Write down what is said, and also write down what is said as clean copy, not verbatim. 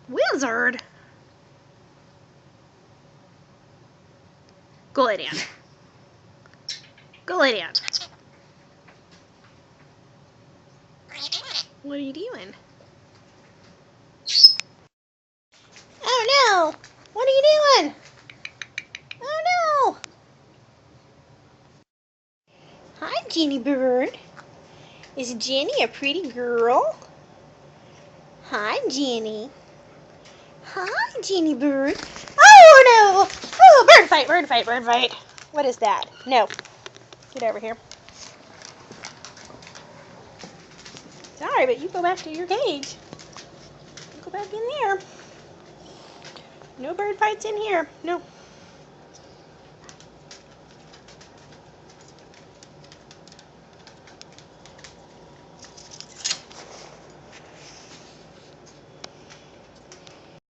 Wizard? Go lay down. Go lay down. What are you doing? Oh no! What are you doing? Oh no! Hi, Ginny bird. Is Ginny a pretty girl? Hi, Ginny. Hi, Ginny bird. Oh no! Oh, bird fight, bird fight, bird fight. What is that? No. Get over here. Sorry, but you go back to your cage. You go back in there. No bird fights in here. No.